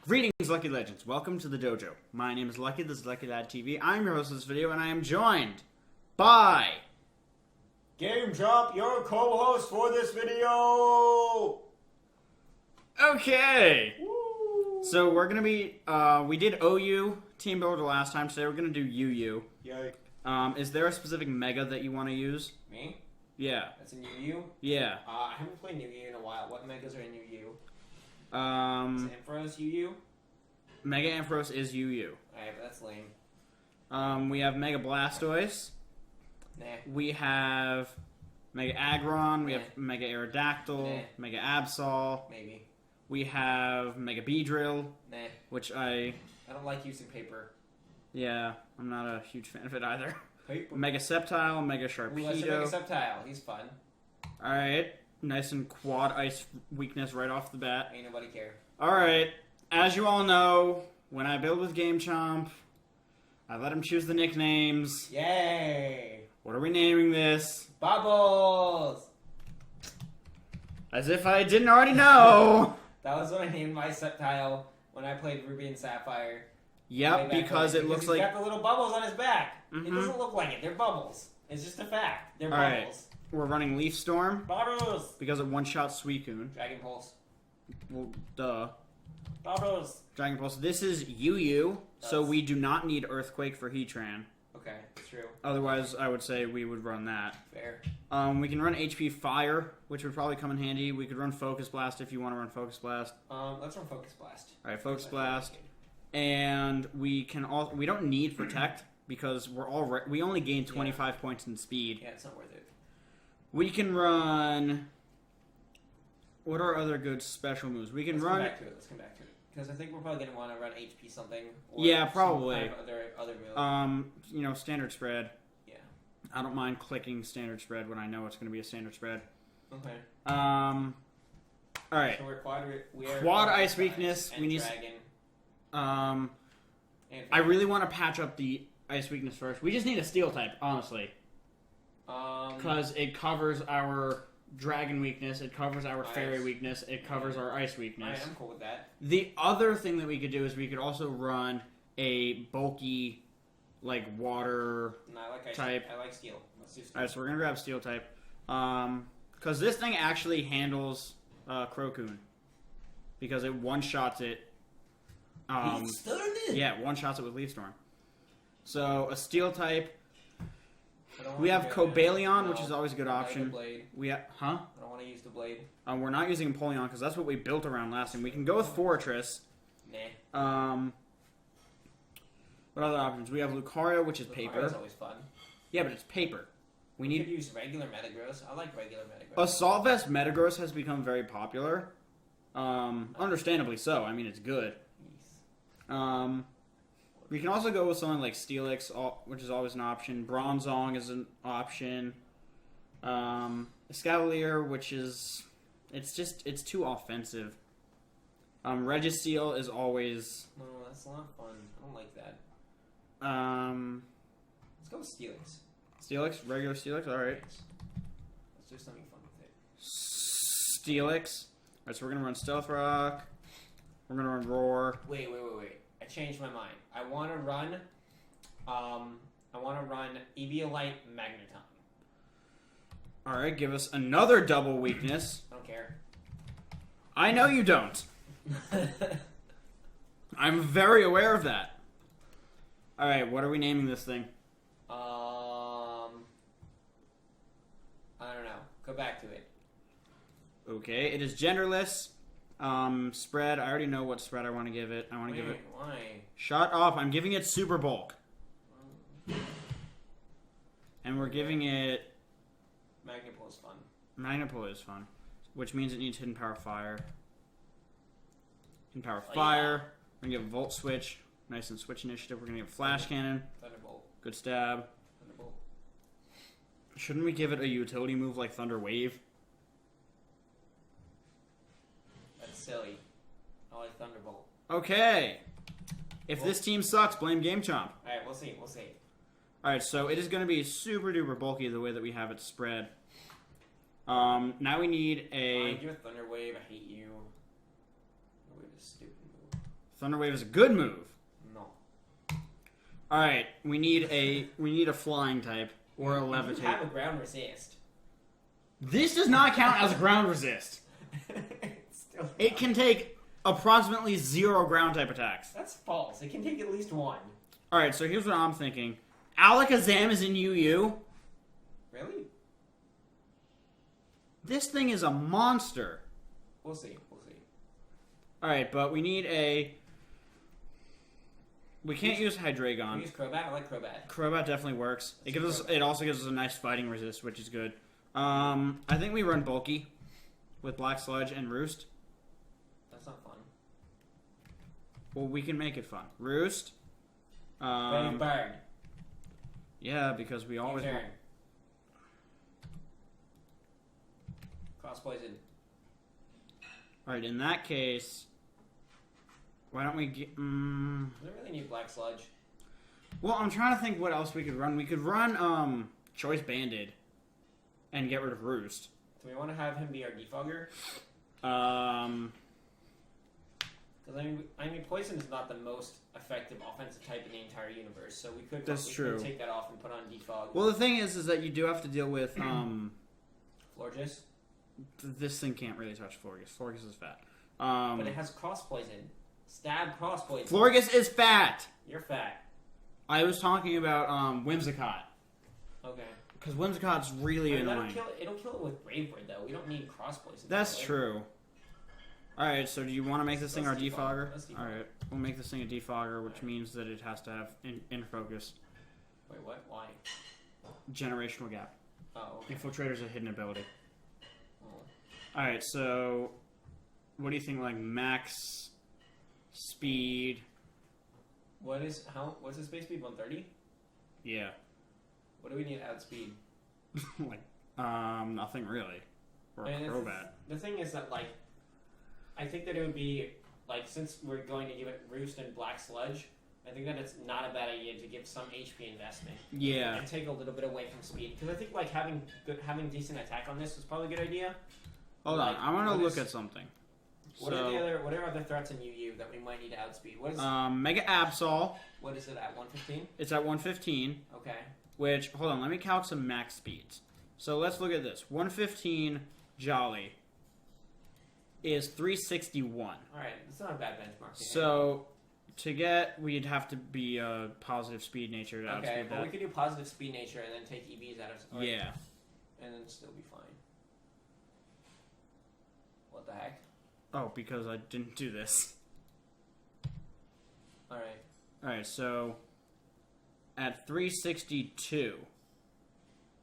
Greetings, Lucky Legends. Welcome to the dojo. My name is Lucky. This is Lucky Lad TV. I'm your host of this video, and I am joined by Gamechomp, your co-host for this video. Okay. Woo. So we're gonna be. We did OU Team Builder last time. Today we're gonna do UU. Yay. Is there a specific mega that you want to use? Me? Yeah. That's in UU? Yeah. I haven't played UU in a while. What megas are in UU? Is Ampharos UU? Mega Ampharos is UU. Alright, but that's lame. We have Mega Blastoise. Nah. We have Mega Aggron. We Nah. have Mega Aerodactyl. Nah. Mega Absol. Maybe. We have Mega Beedrill, Nah. which I don't like using paper. yeah, I'm not a huge fan of it either. Paper? Mega Sceptile, Mega Ooh, that's a Mega Sharpedo. Sceptile. He's fun. Alright, nice and quad ice weakness right off the bat. Ain't nobody care. Alright, as you all know, when I build with Gamechomp, I let him choose the nicknames. Yay! What are we naming this? Bubbles! As if I didn't already know! That was what I named my Sceptile when I played Ruby and Sapphire. Yep, because it looks he's like... got the little bubbles on his back. It Mhm. doesn't look like it. They're bubbles. It's just a fact. They're Alright. bubbles. We're running Leaf Storm, Bubbles! because it one-shot Suicune. Dragon Pulse. Well, duh. Bubbles! Dragon Pulse. This is UU, so That's- we do not need Earthquake for Heatran. Okay, true. Otherwise, I would say we would run that. Fair. We can run HP Fire, which would probably come in handy. We could run Focus Blast if you want to run Focus Blast. Let's run Focus Blast. Alright, Focus Blast. And we can all we don't need Protect because we only gain 25 points in speed. Yeah, it's not worth it. We can run. What are other good special moves? We can Let's run. come back to it. Let's come back to it. Because I think we're probably going to want to run HP something. Or Yeah, some probably. kind of other move. Standard spread. Yeah. I don't mind clicking standard spread when I know it's going to be a standard spread. Okay. All right. So we're Quad Ice Weakness. And We need. Dragon. I And really want to patch up the Ice Weakness first. We just need a Steel type, honestly, because it covers our Dragon weakness, it covers our Fairy Ice. weakness, it covers our Ice weakness. I'm cool with that. The other thing that we could do is we could also run a bulky, like water No, I like Ice type. I like Steel. Let's do Steel. Alright, so we're gonna grab Steel type. Because this thing actually handles Crocoon. Because it one-shots it. Yeah, one-shots it with Leaf Storm. So, a Steel type. We have Cobalion, which is always a good option. Blade. We have, I don't want to use the blade. we're not using Empoleon because that's what we built around last time. We can go with Fortress. Nah. What other options? We have Lucario, which is paper. Lucario's always fun. Yeah, but it's paper. We We could need. use regular Metagross. I like regular Metagross. Assault Vest Metagross has become very popular. Understandably so. I mean, it's good. We can also go with something like Steelix, which is always an option. Bronzong is an option. Escavalier, which is... It's too offensive. Registeel is always... No, that's not fun. I don't like that. Let's go with Steelix. Steelix? Regular Steelix? Alright. Let's do something fun with it. Steelix. Alright, so we're gonna run Stealth Rock. We're gonna run Roar. Wait. I changed my mind. I want to run Eviolite Magneton. Alright, give us another double weakness. I don't care. I know you don't. I'm very aware of that. Alright, what are we naming this thing? I don't know. Go back to it. Okay, it is genderless. Spread, I already know what spread I want to give it. I want to give it... Why? Shut up, I'm giving it Super Bulk. And we're giving it... Magnapole is fun. Magnapole is fun. Which means it needs Hidden Power Fire. Hidden Power Oh, Fire. We're going to give Volt Switch. Nice and Switch Initiative. We're going to give Flash Cannon. Thunderbolt. Good stab. Thunderbolt. Shouldn't we give it a utility move like Thunder Wave? That's silly. I like Thunderbolt. Okay. If Well, this team sucks, blame Gamechomp. Alright, we'll see. Alright, so it is going to be super duper bulky the way that we have it spread. Now we need a... Fine, give a Thunder Wave. I hate you. Thunder Wave is a stupid move. Thunder Wave is a good move. No. All right, we need a flying type or a levitate. You have a ground resist. This does not count as a ground resist. It can take approximately 0 ground type attacks. That's false. It can take at least 1. All right, so here's what I'm thinking. Alakazam is in UU. Really? This thing is a monster. We'll see. We'll see. All right, but we need a. We can't use Hydreigon. We use Crobat. I like Crobat. Crobat definitely works. It gives us. It also gives us a nice fighting resist, which is good. I think we run Bulky with Black Sludge and Roost. That's not fun. Well, we can make it fun. Roost. Bird. Yeah, because we always. Turn. Cross poison. All right, in that case, why don't we get? Doesn't really need Black Sludge. Well, I'm trying to think what else we could run. We could run Choice Banded, and get rid of Roost. Do we want to have him be our defogger? Because I mean, Poison is not the most effective offensive type in the entire universe, so we could could take that off and put on defog. Well, the thing is that you do have to deal with Florges. This thing can't really touch Florges. Florges is fat. But it has cross poison. Stab cross poison. Florges is fat. You're fat. I was talking about Whimsicott. Okay. Because Whimsicott's really annoying. It'll kill it with Brave Bird, though. We don't need cross poison. That's true. Alright, so do you want to make this thing our defogger? Alright, we'll make this thing a defogger, which means that it has to have inner focus. Wait, what? Why? Generational gap. Oh, okay. Infiltrator's a hidden ability. Oh. Alright, so what do you think, like, max speed? What's his base speed? 130? Yeah. What do we need to outspeed? Like, nothing really. Or a Crobat. The thing is that, like, I think that it would be, like, since we're going to give it Roost and Black Sludge, I think that it's not a bad idea to give some HP investment. Yeah. And take a little bit away from speed. Because I think, like, having decent attack on this is probably a good idea. Hold on, I want to look at something. What are other threats in UU that we might need to outspeed? What is Mega Absol. What is it at, 115? It's at 115. Okay. Which, hold on, let me calc some max speeds. So let's look at this. 115 Jolly is 361. Alright, that's not a bad benchmark. So, to get, we'd have to be a positive speed nature to outspeed that. Okay, but we could do positive speed nature and then take EVs out of... Yeah. And then still be fine. What the heck? Oh, because I didn't do this. Alright. Alright, so at 362,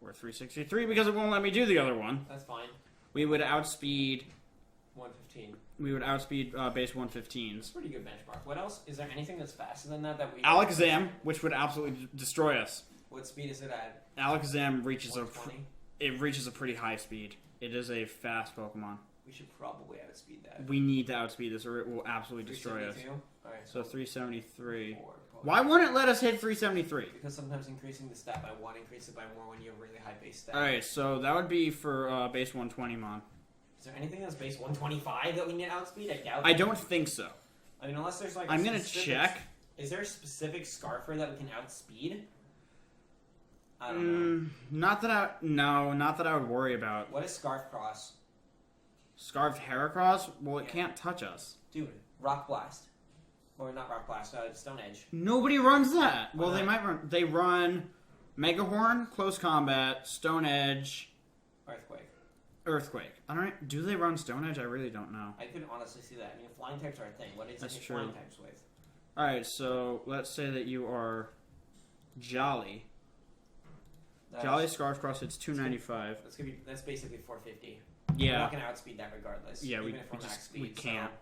or 363 because it won't let me do the other one. That's fine. We would outspeed 115. We would outspeed base 115s. That's a pretty good benchmark. What else? Is there anything that's faster than that we... Alakazam, which would absolutely destroy us. What speed is it at? Alakazam reaches it reaches a pretty high speed. It is a fast Pokemon. We should probably outspeed that. We need to outspeed this or it will absolutely destroy us. Alright, so 373. Why won't it let us hit 373? Because sometimes increasing the stat by 1 increases it by more when you have really high base stat. Alright, so that would be for base 120 Mon. Is there anything that's base 125 that we need to outspeed? I doubt I don't think so. I mean, unless there's like I'm going to check. Is there a specific Scarfer that we can outspeed? I don't know. Not that I would worry about. What is Scarf Cross? Scarfed Heracross? Well, it can't touch us. Dude, Rock Blast. Or not Rock Blast, Stone Edge. Nobody runs that. Well, they might run. They run Mega Horn, Close Combat, Stone Edge, Earthquake. I don't know. Do they run Stone Edge? I really don't know. I could honestly see that. I mean, flying types are a thing. What is That's it true. flying types with? Alright, so let's say that you are Jolly. Jolly Scarf Cross hits 295. That's basically 450. Yeah. We're not going to outspeed that regardless. Yeah, even if we're max speed. We can't.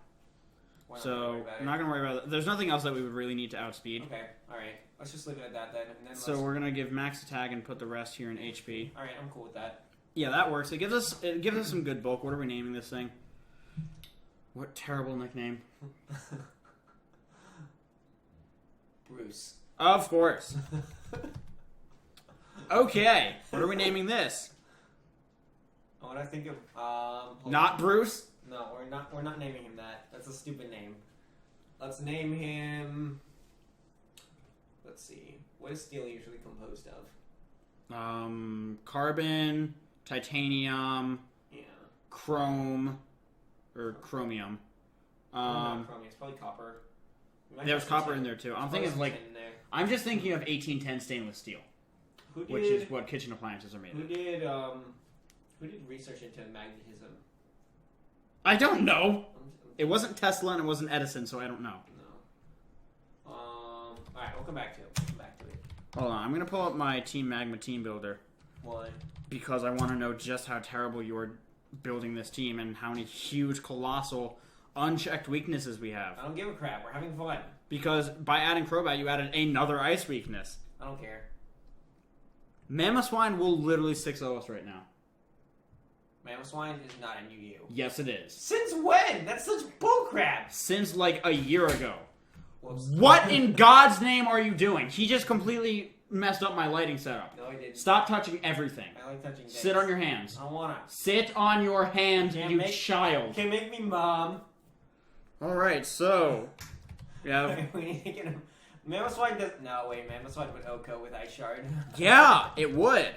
So I'm not going to worry about it. There's nothing else that we would really need to outspeed. Okay, alright. Let's just leave it at that then. And then so we're going to give max attack and put the rest here in HP. Alright, I'm cool with that. Yeah, that works. It gives us some good bulk. What are we naming this thing? What terrible nickname. Bruce. Of course. Okay, what are we naming this? What I think of not Bruce? No, we're not naming him that. That's a stupid name. Let's name him... Let's see. What is steel usually composed of? Carbon, titanium, Yeah. chrome, or chromium. Not chromium. It's probably copper. There's copper in there too. I'm thinking like... I'm just thinking of 1810 stainless steel. Which is what kitchen appliances are made of. Who did research into magnetism? I don't know. It wasn't Tesla and it wasn't Edison, so I don't know. No. Alright, we'll come back to it. Hold on, I'm gonna pull up my Team Magma team builder. Why? Because I want to know just how terrible you are building this team and how many huge, colossal, unchecked weaknesses we have. I don't give a crap. We're having fun. Because by adding Crobat, you added another ice weakness. I don't care. Mamoswine will literally 6-0 us right now. Mamoswine is not a new you. Yes, it is. Since when? That's such bullcrap. Since like a year ago. Whoops. What in God's name are you doing? He just completely messed up my lighting setup. No, he didn't. Stop touching everything. I like touching things. Sit on your hands. I don't wanna. Sit on your hands, you child. Can't make me mom. Alright, so... Yeah. We need to get him. Mamoswine does... No, wait. Mamoswine would Oko with Ice Shard. Yeah, it would.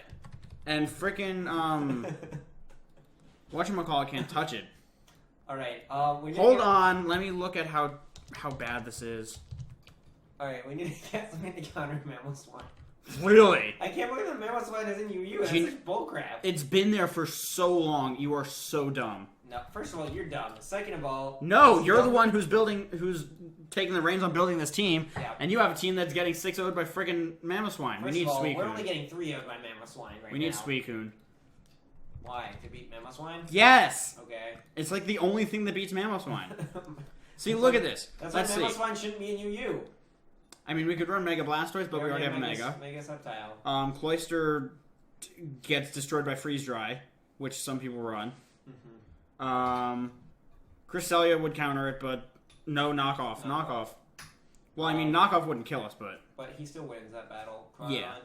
And frickin', whatchamacallit can't touch it. Alright, Hold on, let me look at how bad this is. Alright, we need to get something to counter Mamoswine. Really? I can't believe that Mamoswine is in UU. That's such bullcrap. It's been there for so long. You are so dumb. No, first of all, you're dumb. Second of all... No, you're the one who's taking the reins on building this team, yeah. And you have a team that's getting 6-0'd by friggin' Mamoswine. We need Suicune. We're only getting 3-0'd by Mamoswine right now. We need Suicune. Why? To beat Mamoswine? Yes! Okay. It's like the only thing that beats Mamoswine. See, look at this. That's Let's why see. Mamoswine shouldn't be in UU. I mean, we could run Mega Blastoise, but we already have a Mega. Mega Sceptile. Cloyster gets destroyed by Freeze Dry, which some people run. Cresselia would counter it, but no knockoff. Knockoff. Well, I mean, knockoff wouldn't kill us, but... But he still wins that battle. Yeah.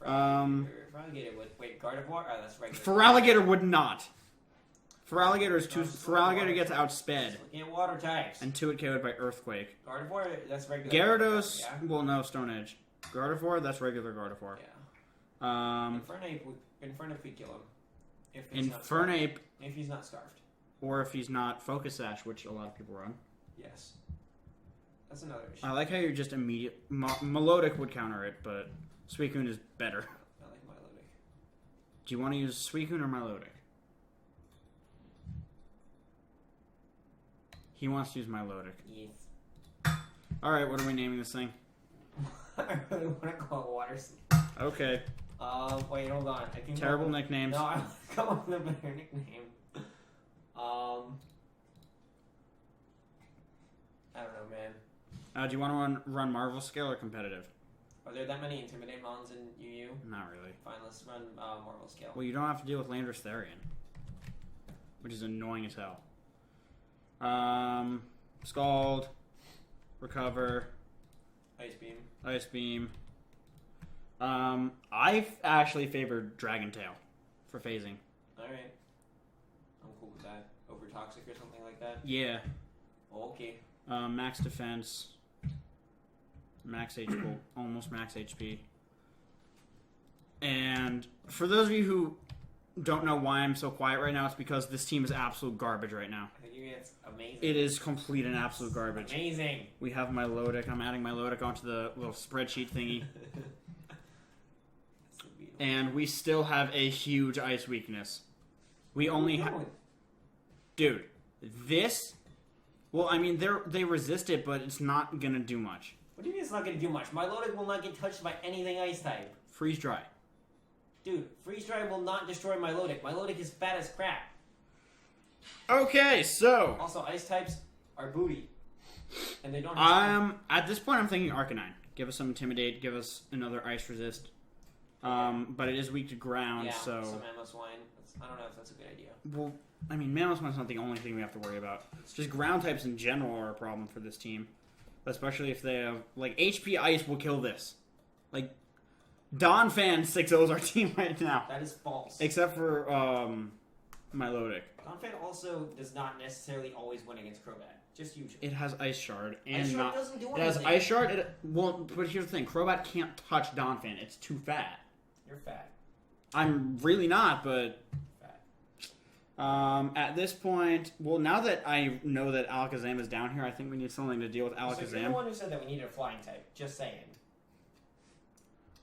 Feraligatr would... Wait, Gardevoir? Oh, that's regular. Feraligatr would not. Feraligatr is too... Feraligatr gets outsped. Looking at water types. And 2-hit KO'd by Earthquake. Gardevoir, that's regular. Gyarados... Yeah? Well, no, Stone Edge. Gardevoir, that's regular Gardevoir. Yeah. Infernape could kill him. Infernape... If he's not scarfed. Or if he's not Focus Sash, which a lot of people run. Yes. That's another issue. I like how you're just immediate... Melodic would counter it, but Suicune is better. I like Milotic. Do you want to use Suicune or Milotic? He wants to use Milotic. Yes. Alright, what are we naming this thing? I really want to call it Water Sleep. Okay. Wait, hold on. I can Terrible nicknames. No, I want to come up with a better nickname. I don't know, man. Do you want to run Marvel Scale or competitive? Are there that many Intimidate Mons in UU? Not really. Fine, let's run Marvel Scale. Well, you don't have to deal with Landorus Therian, which is annoying as hell. Scald, Recover, Ice Beam. Ice Beam. I actually favored Dragon Tail for phasing. Alright. I'm cool with that. Over Toxic or something like that? Yeah. Okay. Max defense. Max HP. Almost max HP. And for those of you who don't know why I'm so quiet right now, it's because this team is absolute garbage right now. I think it's amazing. It is complete and absolute garbage. Amazing. We have Milotic. I'm adding Milotic onto the little spreadsheet thingy. And we still have a huge ice weakness. We only have... Dude, this... Well, I mean, they resist it, but it's not going to do much. What do you mean it's not going to do much? Milotic will not get touched by anything ice type. Freeze Dry. Dude, Freeze Dry will not destroy Milotic. Milotic is fat as crap. Okay, so... Also, ice types are booty. And they don't have... At this point, I'm thinking Arcanine. Give us some Intimidate. Give us another Ice Resist. But it is weak to ground, so... some Mamoswine. I don't know if that's a good idea. Well, I mean, Mamoswine's not the only thing we have to worry about. It's just ground types in general are a problem for this team. Especially if they have... Like, HP Ice will kill this. Like, Donphan 6-0's our team right now. That is false. Except for, Milotic. Donphan also does not necessarily always win against Crobat. Just usually. It has Ice Shard and Ice Shard not. doesn't do It has anything. Ice Shard. But here's the thing: Crobat can't touch Donphan. It's too fat. You're fat. I'm really not, but Fat. at this point, well, now that I know that Alakazam is down here, I think we need something to deal with So you're the Alakazam. one who said that we needed a flying type. Just saying.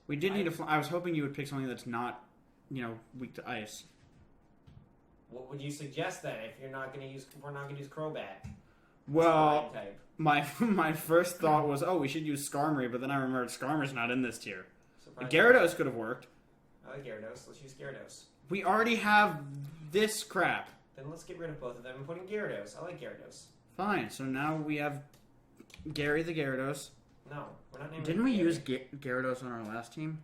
We did need I was hoping you would pick something that's not, weak to ice. What would you suggest then if we're not going to use Crobat? Well, Flying type. my first thought was, we should use Skarmory, but then I remembered Skarmory's not in this tier. Surprising. Gyarados could have worked. I like Gyarados. Let's use Gyarados. We already have this crap. Then let's get rid of both of them and put in Gyarados. I like Gyarados. Fine, so now we have Gary the Gyarados. No, we're not naming Didn't we Gary. use Gyarados on our last team?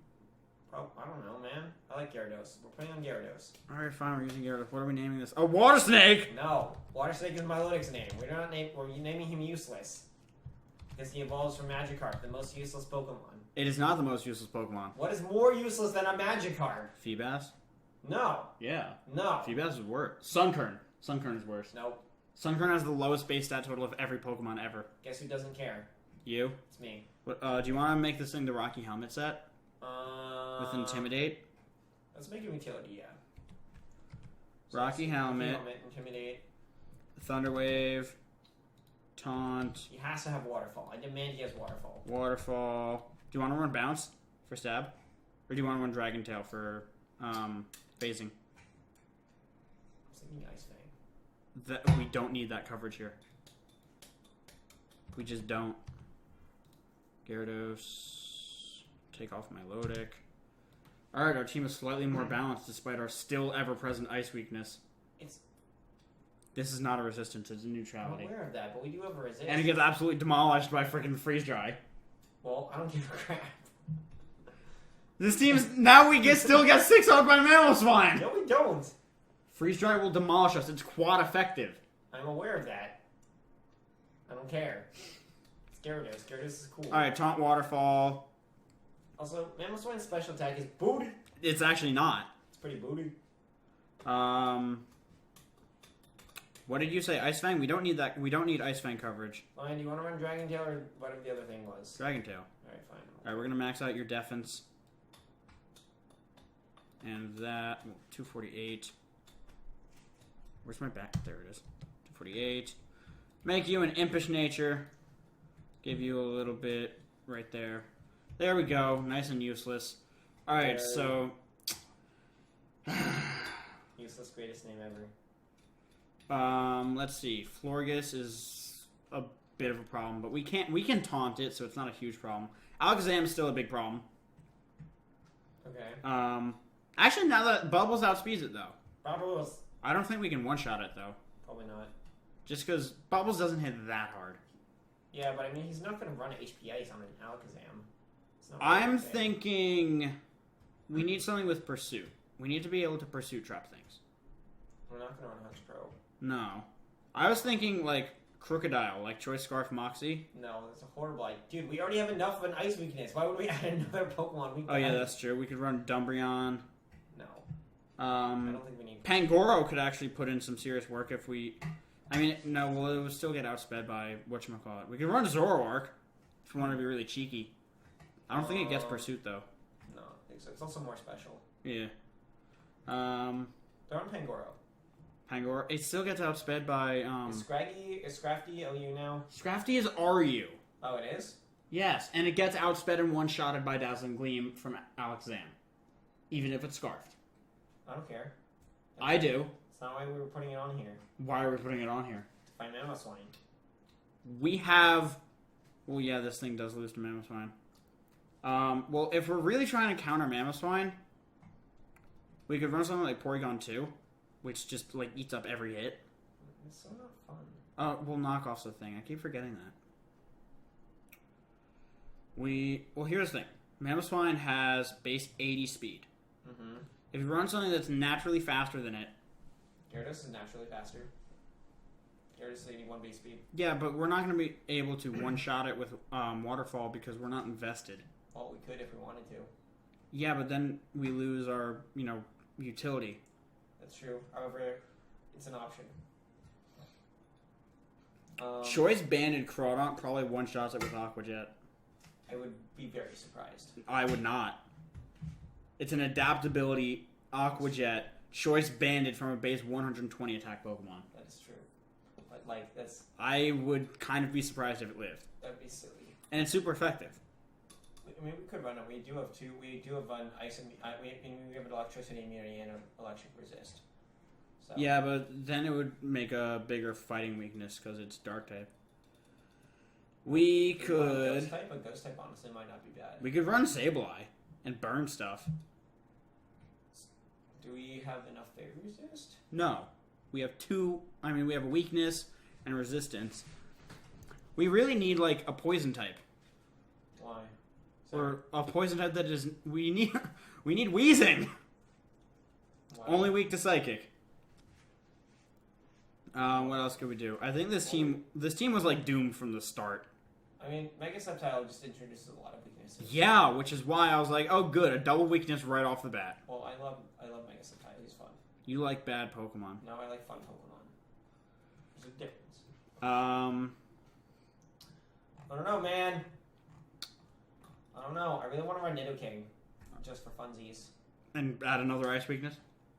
Oh, I don't know, man. I like Gyarados. We're putting on Gyarados. Alright, fine, we're using Gyarados. What are we naming this? Oh, Water Snake! No, Water Snake is Milotic's name. We're naming him useless because he evolves from Magikarp, the most useless Pokemon. It is not the most useless Pokemon. What is more useless than a Magikarp? Feebas? No, Yeah. no, Feebas is worse. Sunkern. Sunkern is worse. nope. Sunkern has the lowest base stat total of every Pokemon ever. Guess who doesn't care? You? It's me. What, do you want to make this thing the Rocky Helmet set? With Intimidate? Let's make it utility, yeah. Rocky Helmet. Intimidate. Thunder Wave. Taunt. He has to have Waterfall. I demand he has Waterfall. Waterfall. Do you want to run Bounce for stab? Or do you want to run Dragon Tail for phasing? I was thinking Ice Fang. That we don't need that coverage here. We just don't. Gyarados. Take off my Lodic. Alright, our team is slightly more balanced despite our still ever-present ice weakness. This is not a resistance, it's a I'm neutrality. aware of that, but we do have a resist. And it gets absolutely demolished by freaking Freeze Dry. Well, I don't give a crap. This team's... Now we still get 6 out by Mamoswine! No, we don't. Freeze Dry will demolish us, it's quad effective. I'm aware of that. I don't care. It's Gyarados. Gyarados is cool. Alright, Taunt Waterfall. Also, Mamoswine's special attack is booty. It's actually not. It's pretty booty. What did you say? Ice Fang? We don't need that. We don't need Ice Fang coverage. Fine, do you want to run Dragon Tail or whatever the other thing was? Dragon Tail. Alright, fine. Alright, we're gonna max out your defense. And that 248. Where's my back? There it is. 248. Make you an impish nature. Give you a little bit right there. There we go. Nice and useless. Alright, so Useless, greatest name ever. let's see. Florges is a bit of a problem, but we can taunt it, so it's not a huge problem. Alakazam is still a big problem. Okay. Actually, now that Bubbles outspeeds it, though. Bubbles. I don't think we can one-shot it, though. Probably not. Just because Bubbles doesn't hit that hard. Yeah, but I mean, he's not going to run HP Ice on an Alakazam. It's not I'm really fair. thinking we need something with Pursuit. We need to be able to Pursuit trap things. We're not going to run Hunch Pro. No. I was thinking, like, Crocodile, like Choice Scarf Moxie. No, that's a horrible idea. Dude, we already have enough of an ice weakness. Why would we add another Pokemon weak to Oh, yeah, ice? that's true. We could run Dumbreon. No. I don't think we need... Pangoro could actually put in some serious work if we... I mean, no, well, it would still get outsped by whatchamacallit. We could run Zoroark if we want to be really cheeky. I don't think it gets Pursuit, though. No, I think so. It's also more special. Yeah. They're on Pangoro. Pangoro. It still gets outsped by... Is Scrafty OU now? Scrafty is RU. Oh, it is? Yes, and it gets outsped and one-shotted by Dazzling Gleam from Alakazam. Even if it's Scarfed. I don't care. I do. It's not why we were putting it on here. Why are we putting it on here? To find Mamoswine. We have... Well, yeah, this thing does lose to Mamoswine. Well, if we're really trying to counter Mamoswine, we could run something like Porygon 2, which just, like, eats up every hit. It's so not fun. Well, knockoff's the thing. I keep forgetting that. Well, here's the thing. Mamoswine has base 80 speed. Mm-hmm. If you run something that's naturally faster than it... Gyarados is naturally faster. Gyarados is 81 base speed. Yeah, but we're not going to be able to one-shot it with Waterfall because we're not invested. Well, we could if we wanted to. Yeah, but then we lose our, utility. That's true. However, it's an option. Choice Banded Crawdont probably one-shots it with Aqua Jet. I would be very surprised. I would not. It's an adaptability Aqua Jet, Choice Banded from a base 120 attack Pokemon. That is true. But, like, that's... I would kind of be surprised if it lived. That'd be silly. And it's super effective. I mean, we could run it. We do have two. We do have an ice. We have an electricity immunity and an electric resist. So. Yeah, but then it would make a bigger fighting weakness because it's dark type. We could. Ghost type, but ghost type honestly might not be bad. We could run Sableye and burn stuff. Do we have enough fairy resist? No, we have two. I mean, we have a weakness and resistance. We really need like a poison type. Why? Or a poison type that is we need Weezing. Why? Only weak to Psychic. What else could we do? I think this team was like doomed from the start. I mean, Mega Sceptile just introduces a lot of weaknesses. Yeah, which is why I was like, oh good, a double weakness right off the bat. Well, I love Mega Sceptile. He's fun. You like bad Pokemon. No, I like fun Pokemon. There's a difference. I don't know, man. I don't know. I really want to run Nidoking, just for funsies. And add another ice weakness?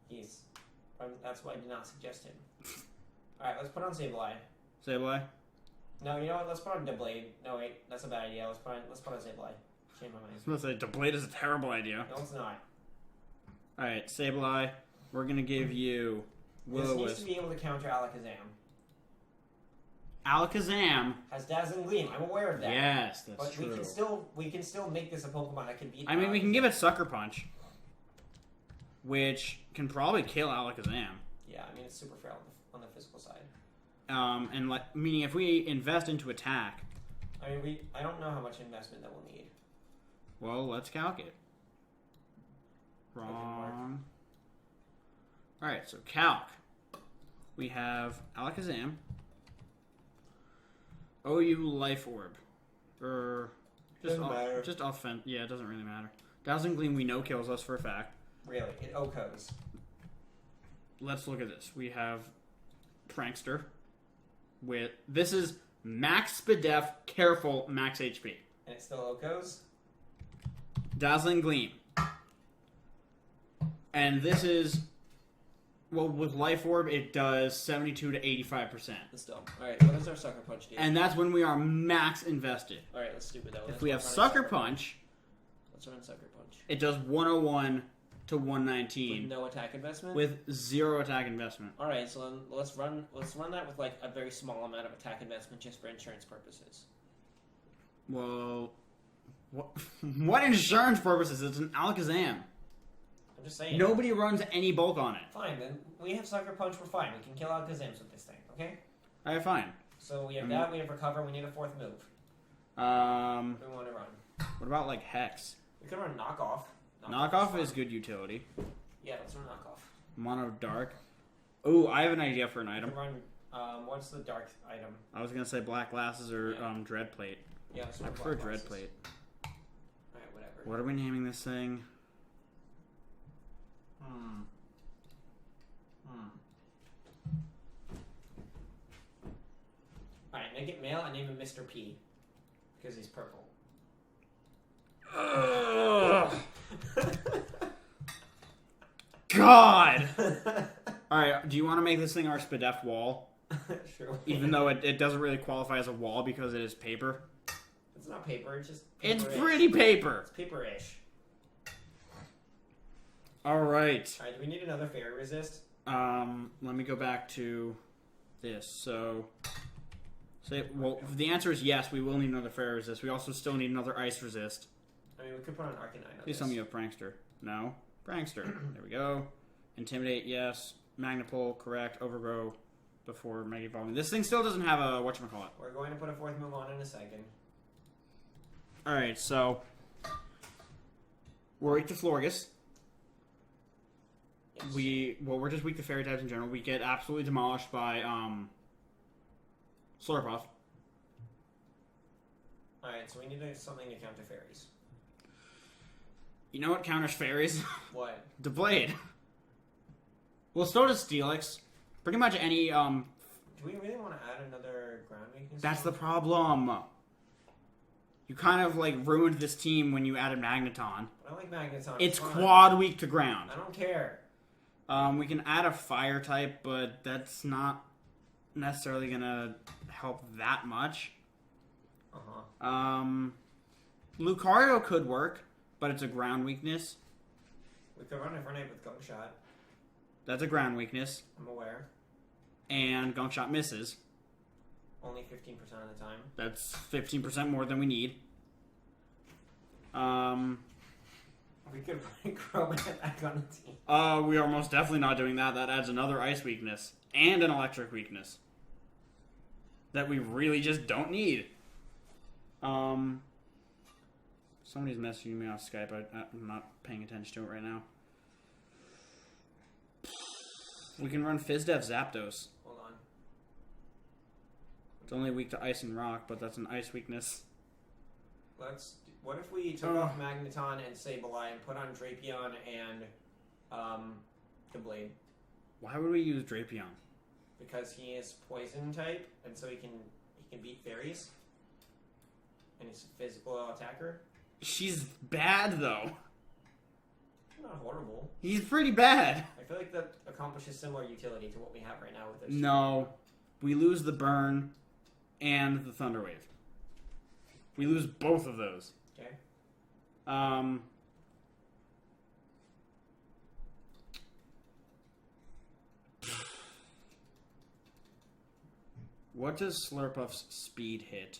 That's why I did not suggest him. Alright, let's put on Sableye. Sableye? No, you know what? Let's put on Deblade. No, wait. That's a bad idea. Let's put on Sableye. Change my mind. I was going to say, Deblade is a terrible idea. No, it's not. Alright, Sableye, we're going to give you This Will-O-Wisp. needs to be able to counter Alakazam. Alakazam. Has Dazzling Gleam. I'm aware of that. Yes, that's but true. we can still make this a Pokemon that can beat. I mean, we can give it Sucker Punch, which can probably kill Alakazam. Yeah, I mean it's super frail on the physical side. And like, meaning if we invest into attack. I mean, I don't know how much investment that we'll need. Well, let's calc it. Wrong. All right, so calc. We have Alakazam. OU Life Orb. Just offense. Yeah, it doesn't really matter. Dazzling Gleam we know kills us for a fact. Really? It OHKOs. Let's look at this. We have Prankster. This is max Spadef, careful, max HP. And it still OHKOs? Dazzling Gleam. And this is... Well, with Life Orb, it does 72 to 85%. Still. Alright, what does our Sucker Punch do? And that's when we are max invested. Alright, let's do it that way. If we have Sucker Punch, let's run Sucker Punch. it does 101 to 119. With no attack investment? With 0 attack investment. Alright, so then let's run that with like a very small amount of attack investment just for insurance purposes. Well, what insurance purposes? It's an Alakazam. I'm just saying. Nobody runs any bulk on it. Fine, then we have Sucker Punch, we're fine. We can kill Alakazams with this thing, okay? Alright, fine. So we have that, we have Recover, we need a fourth move. What do we want to run? What about like Hex? We could run Knockoff. Knockoff is good utility. Yeah, let's run Knockoff. Mono Dark. Ooh, I have an idea for an We item. can run, what's the dark item? I was gonna say Black Glasses or Dread Plate. Yeah, let's I run prefer Black Dread Glasses. Plate. Alright, whatever. What are we naming this thing? Alright, make it male and name him Mr. P. Because he's purple. God! Alright, do you want to make this thing our Spadef wall? Sure. Even though it doesn't really qualify as a wall because it is paper? It's not paper, it's just It's paper-ish. pretty paper! It's paper-ish. Alright. Alright, do we need another fairy resist? Let me go back to this. So, the answer is yes, we will need another Fairy Resist. We also still need another Ice Resist. I mean, we could put on Arcanine on Please this. tell me you have Prankster. No? Prankster. There we go. Intimidate, yes. Magnapole, correct. Overgrow before Mega Evolving. This thing still doesn't have a whatchamacallit. We're going to put a fourth move on in a second. Alright, so we're weak to Florges. Yes. We're just weak to fairy types in general. We get absolutely demolished by Slurpuff. Alright, so we need something to counter fairies. You know what counters fairies? What? Deblade. Well, so does Steelix. Pretty much any Do we really want to add another ground weakness? That's the problem. You kind of like ruined this team when you added Magneton. I like Magneton. It's fun. quad weak to ground. I don't care. We can add a fire type, but that's not necessarily gonna help that much. Lucario could work, but it's a ground weakness. We could run Infernape with Gunk Shot. That's a ground weakness. I'm aware. And Gunk Shot misses. Only 15% of the time. That's 15% more than we need. We could bring Crobat back on the team. We are most definitely not doing that. That adds another ice weakness and an electric weakness that we really just don't need. Somebody's messaging me off Skype. I'm not paying attention to it right now. We can run FizzDev Zapdos. Hold on. It's only weak to ice and rock, but that's an ice weakness. What if we took off Magneton and Sableye and put on Drapion and the Blade? Why would we use Drapion? Because he is poison type, and so he can beat fairies. And he's a physical attacker. She's bad though. Not horrible. He's pretty bad. I feel like that accomplishes similar utility to what we have right now with this. No. We lose the burn and the Thunder Wave. We lose both of those. Okay. What does Slurpuff's speed hit?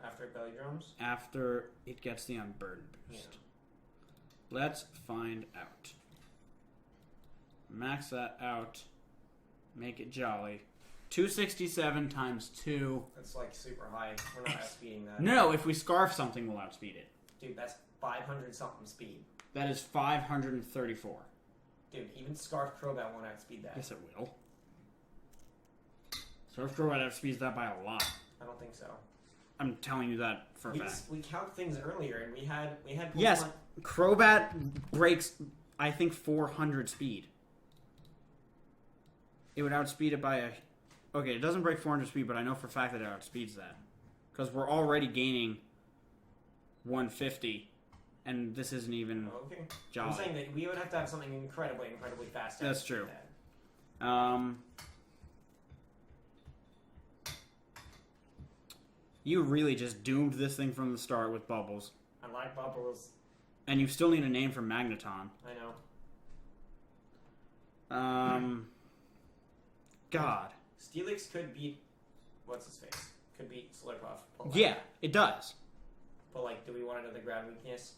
After Belly Drums? After it gets the Unburden boost. Yeah. Let's find out. Max that out. Make it jolly. 267 times 2. That's like super high. We're not outspeeding that. No, if we Scarf something, we'll outspeed it. Dude, that's 500 something speed. That is 534. Dude, even Scarf Crobat won't outspeed that. Yes, it will. Surf Crobat outspeeds that by a lot. I don't think so. I'm telling you that for a fact. We count things earlier, and we had Pokemon. Yes, Crobat breaks, I think, 400 speed. It would outspeed it by a... Okay, it doesn't break 400 speed, but I know for a fact that it outspeeds that. Because we're already gaining 150, and this isn't even okay. jolly. I'm saying that we would have to have something incredibly fast. That's true. That. You really just doomed this thing from the start with Bubbles. I like Bubbles. And you still need a name for Magneton. I know. God. Steelix could beat... What's his face? Could beat Slurpuff. Yeah, it does. But, like, do we want another ground weakness?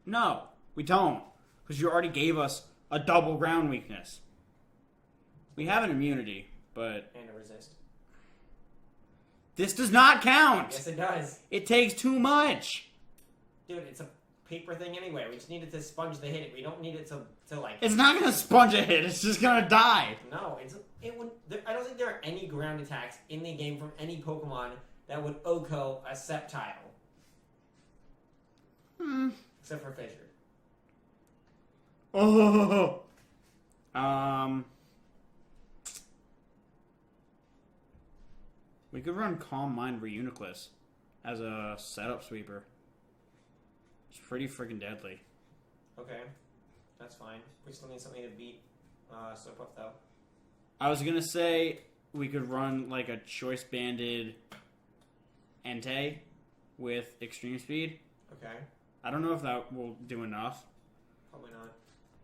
No, we don't. Because you already gave us a double ground weakness. We have an immunity, but... And a resist. This does not count! Yes, it does. It takes too much! Dude, it's a paper thing anyway. We just need it to sponge the hit. We don't need it to like... It's not gonna sponge a hit, it's just gonna die! No, it would... I don't think there are any ground attacks in the game from any Pokemon that would OHKO a Sceptile. Except for Fissure. Oh! We could run Calm Mind Reuniclus as a setup sweeper. It's pretty freaking deadly. Okay. That's fine. We still need something to beat Slurpuff, though. I was gonna say we could run like a choice banded Entei with extreme speed. Okay. I don't know if that will do enough. Probably not.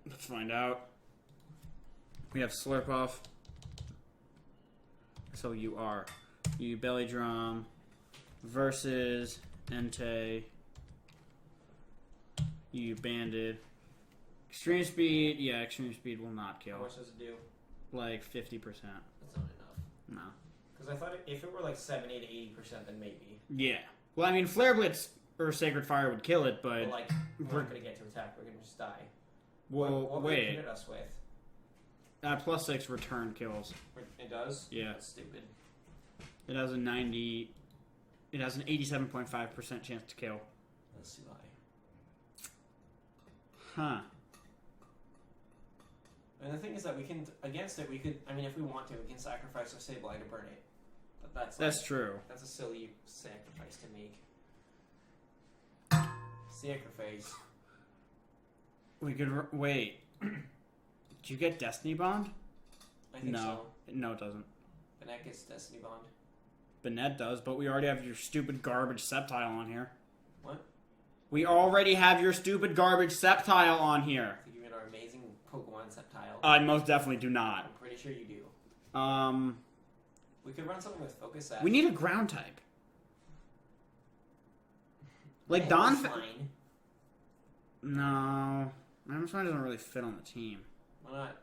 Let's find out. We have Slurpuff. So you are. You Belly Drum versus Entei. You banded. Extreme speed. Yeah, extreme speed will not kill. How much does it do? Like 50%. That's not enough. No. Because I thought if it were like 70 to 80%, then maybe. Yeah. Well, I mean, Flare Blitz or Sacred Fire would kill it, but... But like, we're not going to get to attack. We're going to just die. Well, what would it wait. hit us with? +6 return kills. It does? Yeah. That's stupid. It has a 90... It has an 87.5% chance to kill. That's too high. Huh. And the thing is that we can, against it, we could, I mean, if we want to, we can sacrifice our Sableye to burn it. But That's true. That's a silly sacrifice to make. Sacrifice. We could... Wait. Did you get Destiny Bond? I think so. No, it doesn't. Benet gets Destiny Bond. Benet does, but we already have your stupid garbage Sceptile on here. What? We already have your stupid garbage Sceptile on here. I think you mean our amazing Pokemon Sceptile. I most definitely do not. I'm pretty sure you do. We could run something with Focus Sash. We need a ground type. Like Don... No. Mamoswine doesn't really fit on the team. Why not?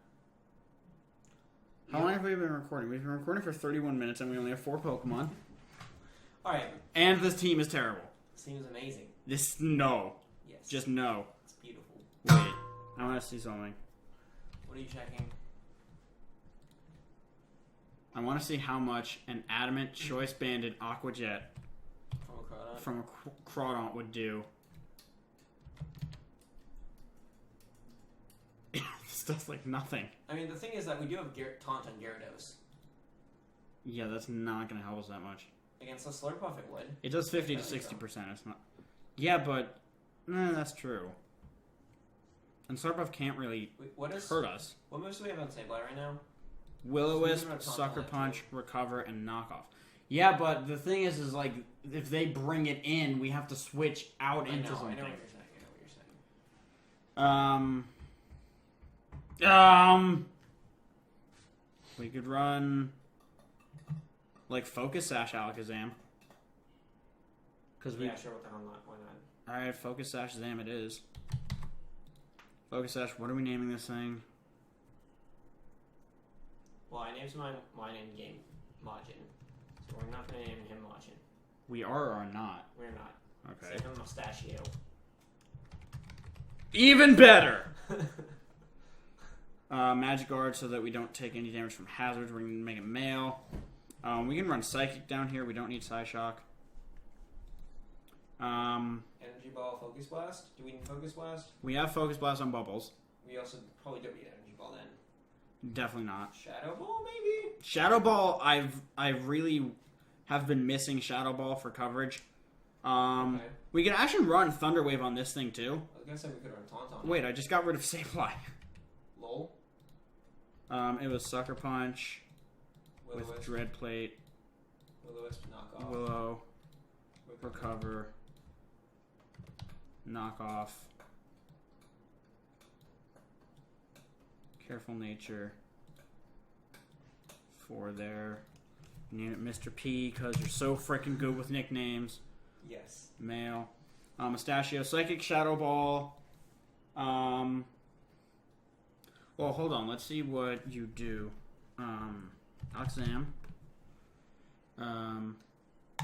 How long have we been recording? We've been recording for 31 minutes and we only have 4 Pokemon. Alright. And this team is terrible. Seems amazing. No. Yes. Just no. It's beautiful. Wait. I want to see something. What are you checking? I want to see how much an Adamant Choice Banded Aqua Jet from a Crawdaunt would do. This does like nothing. I mean, the thing is that we do have Taunt on Gyarados. Yeah, that's not going to help us that much. Against the Slurpuff, it would. It does 50 to 60%. It's not. Yeah, but that's true. And Slurpuff can't really hurt us. What moves do we have on Sableye right now? Will-O-Wisp, Sucker Punch, Recover, and Knockoff. Yeah, but the thing is like, if they bring it in, we have to switch out into something. I know what you're saying. We could run like Focus Sash Alakazam. Yeah, sure. What the hell not? Why not? All right, Focus Sash Zam it is. Focus Sash. What are we naming this thing? Well, I named mine in game Majin, so we're not going to name him Majin. We are or not? We're not. Okay. Save him Mustachio. Even better. Magic Guard so that we don't take any damage from hazards. We're going to make it male. We can run Psychic down here. We don't need Psyshock. Energy Ball, Focus Blast. Do we need Focus Blast? We have Focus Blast on Bubbles. We also probably don't need Energy Ball then. Definitely not. Shadow Ball, maybe? Shadow Ball, I really have been missing Shadow Ball for coverage. Okay. We can actually run Thunder Wave on this thing too. I was gonna say we could run Taunt on it. Wait, I just got rid of Sableye. Lol. It was Sucker Punch with Dread Plate. Will-O-Wisp, Knockoff. Willow. Recover. Knockoff. Careful Nature. 4 there. Name it Mr. P because you're so freaking good with nicknames. Yes. Male. Mustachio. Psychic Shadow Ball. Well, hold on. Let's see what you do. Alakazam.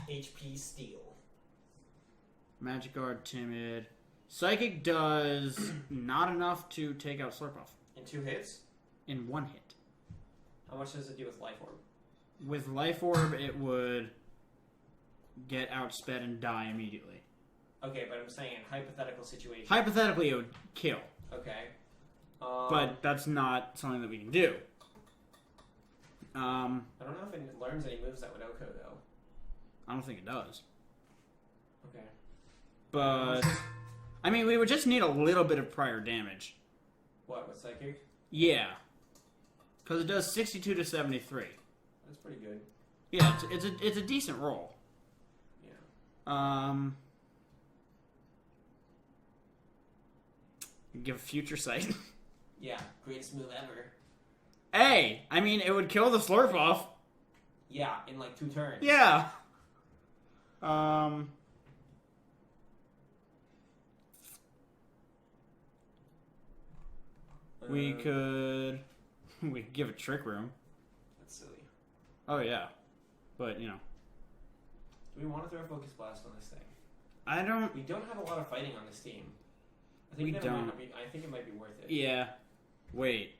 HP Steel. Magic Guard, Timid. Psychic does not enough to take out Slurpuff. In 2 hits? In 1 hit. How much does it do with Life Orb? With Life Orb, it would get outsped and die immediately. Okay, but I'm saying in hypothetical situation. Hypothetically, it would kill. Okay. But that's not something that we can do. I don't know if it learns any moves that would OHKO, though. I don't think it does. Okay. But, I mean, we would just need a little bit of prior damage. What, with Psychic? Yeah. Because it does 62 to 73. That's pretty good. Yeah, it's a decent roll. Yeah. Give Future Sight. Yeah, greatest move ever. Hey, I mean, it would kill the Slurpuff. Yeah, in like 2 turns. Yeah. We could give it Trick Room. That's silly. Oh yeah, but you know. Do we want to throw a Focus Blast on this thing? I don't. We don't have a lot of fighting on this team. I We don't. I think it might be worth it. Yeah. Wait.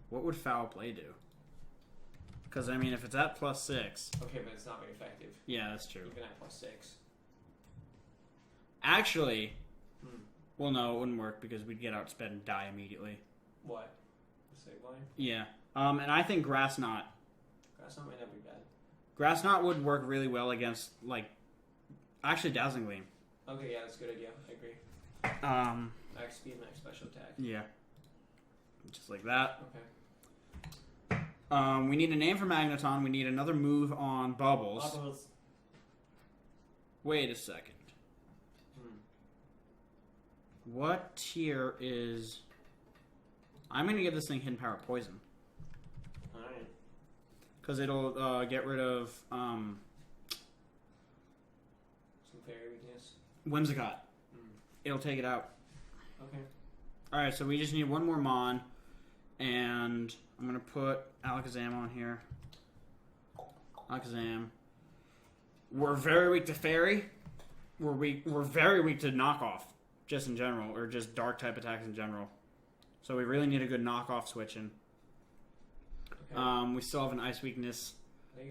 What would Foul Play do? Because I mean, if it's at +6. Okay, but it's not very effective. Yeah, that's true. Even at +6. Actually, well, no, it wouldn't work because we'd get outsped and die immediately. What? Sableye? Yeah. And I think Grass Knot. Grass Knot might not be bad. Grass Knot would work really well against, like, actually Dazzling Gleam. Okay, yeah, that's a good idea. I agree. Max speed, max special attack. Yeah. Just like that. Okay. We need a name for Magneton. We need another move on Bubbles. Bubbles. Wait a second. What tier is... I'm going to give this thing Hidden Power Poison. Alright. Because it'll get rid of Some fairy weakness. Whimsicott. It'll take it out. Okay. Alright, so we just need one more Mon. And I'm going to put Alakazam on here. Alakazam. We're very weak to Fairy. We're very weak to Knockoff. Just in general. Or just Dark type attacks in general. So we really need a good knockoff switching. Okay. We still have an Ice weakness.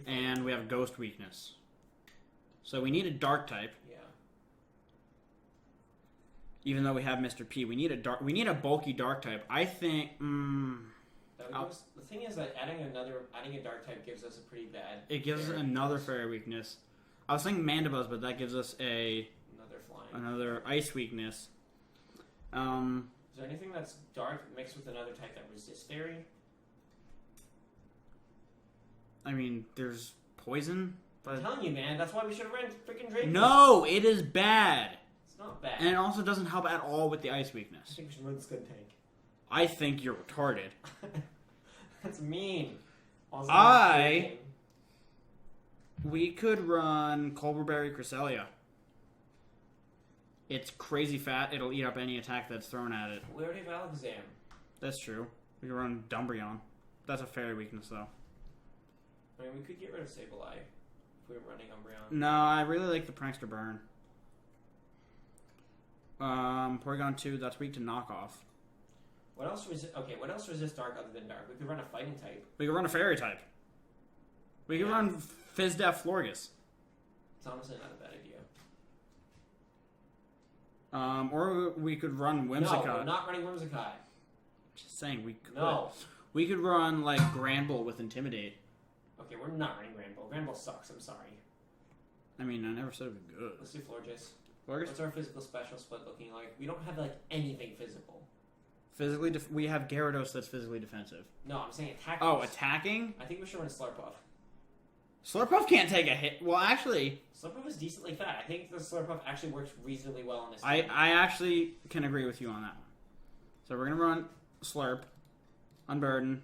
And we have a Ghost weakness. So we need a Dark type. Yeah. Even though we have Mr. P, we need a bulky Dark type. I think. The thing is that adding a Dark type gives us a pretty bad. It gives us another Fairy weakness. I was thinking Mandibuzz, but that gives us another Ice weakness. Is there anything that's dark mixed with another type that resists Fairy? I mean, there's Poison. But I'm telling you, man. That's why we should have ran freaking Drake. No, it is bad. It's not bad. And it also doesn't help at all with the Ice weakness. I think we should run Skin Tank. I think you're retarded. That's mean. Also, we could run Colberberry Cresselia. It's crazy fat. It'll eat up any attack that's thrown at it. We already have Alakazam. That's true. We could run Dumbreon. That's a Fairy weakness, though. I mean, we could get rid of Sableye if we were running Umbreon. No, I really like the Prankster Burn. Porygon 2, that's weak to Knockoff. What else resists Dark other than Dark? We could run a Fighting type. We could run a Fairy type. We could run Fizdef Florges. It's honestly not a bad idea. Or we could run Whimsicott. No, we're not running Whimsicott. Just saying, we could. No. We could run, like, Granbull with Intimidate. Okay, we're not running Granbull. Granbull sucks, I'm sorry. I mean, I never said it was good. Let's do Florges. Florges? What's our physical special split looking like? We don't have, like, anything physical. Physically, we have Gyarados that's physically defensive. No, I'm saying attacking. Oh, attacking? I think we should run Slurpuff. Slurpuff can't take a hit. Well, actually... Slurpuff is decently fat. I think the Slurpuff actually works reasonably well on this I team. actually can agree with you on that one. So we're going to run Slurp, Unburden,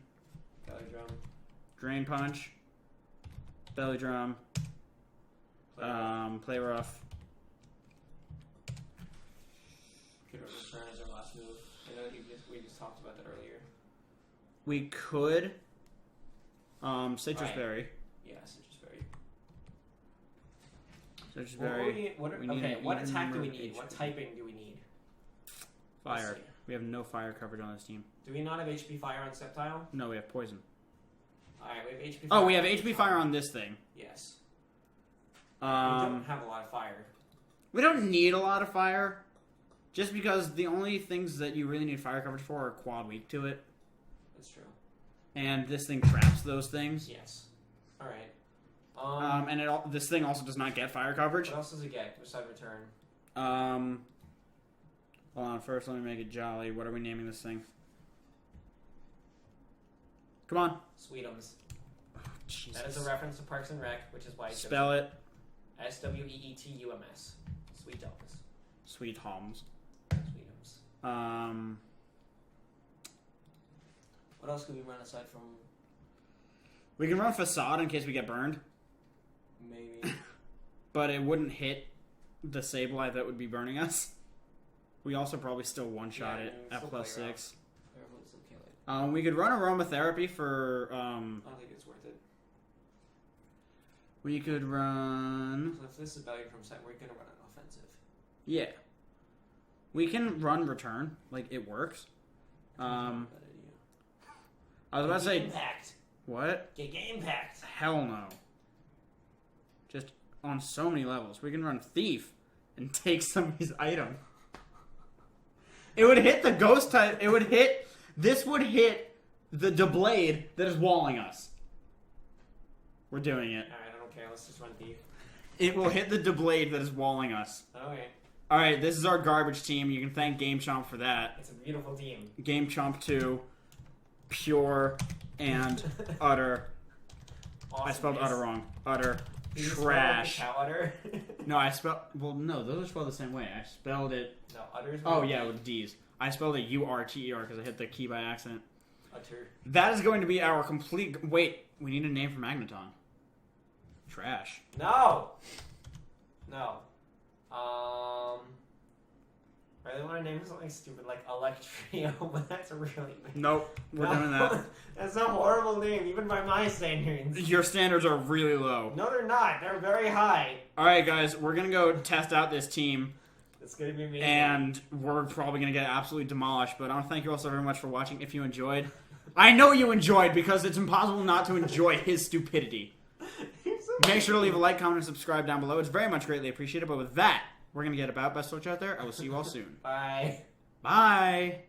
Belly Drum, Drain Punch, Belly Drum, Play Rough. Could return as our last move. I know that we just talked about that earlier. We could Citrus Berry. Yeah, Citrus Berry. Citrus Berry. What attack do we need? What typing do we need? Fire. We have no fire coverage on this team. Do we not have HP Fire on Sceptile? No, we have Poison. Alright, we have HP Fire. Oh, we have HP Fire on this thing. Yes. We don't have a lot of fire. We don't need a lot of fire. Just because the only things that you really need fire coverage for are quad weak to it. That's true. And this thing traps those things. Yes. Alright. And this thing also does not get fire coverage. What else does it get besides return? Hold on, first let me make it jolly. What are we naming this thing? Come on. Sweetums. Oh, Jesus. That is a reference to Parks and Rec, which is why it's Spell it. SWEETUMS. Sweetums. Sweet Homs. Sweetums. What else could we run aside from... We can run Facade in case we get burned. Maybe. But it wouldn't hit the Sableye that would be burning us. We also probably still one-shot it at +6. We could run Aromatherapy for... I don't think it's worth it. We could run... So if this is value from set, we're going to run an offensive. Yeah. We can run Return. Like, it works. I was about to say... Impact. What? Get Impact. Hell no. Just on so many levels. We can run Thief and take somebody's item. It would hit the Ghost type. It would hit... This would hit the Deblade that is walling us. We're doing it. Alright, I don't care. Let's just run deep. It will hit the Deblade that is walling us. Okay. Alright, this is our garbage team. You can thank Gamechomp for that. It's a beautiful team. Gamechomp 2. Pure and utter. Awesome. I spelled utter wrong. Utter. Did you Trash. spell it like a cow udder? No, I spelled... Well, no, those are spelled the same way. I spelled it... No, udders. Oh, yeah, with D's. I spelled it U-R-T-E-R because I hit the key by accident. Utter. That is going to be our complete... Wait, we need a name for Magneton. Trash. No! No. I really want to name something stupid like Electrio, but that's a really bad. Nope, we're doing that. That's a horrible name, even by my standards. Your standards are really low. No, they're not. They're very high. Alright, guys, we're going to go test out this team. It's going to be amazing. And we're probably going to get absolutely demolished. But I want to thank you all so very much for watching. If you enjoyed, I know you enjoyed because it's impossible not to enjoy his stupidity. Make sure to leave a like, comment, and subscribe down below. It's very much greatly appreciated. But with that, we're going to get about best switch out there. I will see you all soon. Bye. Bye.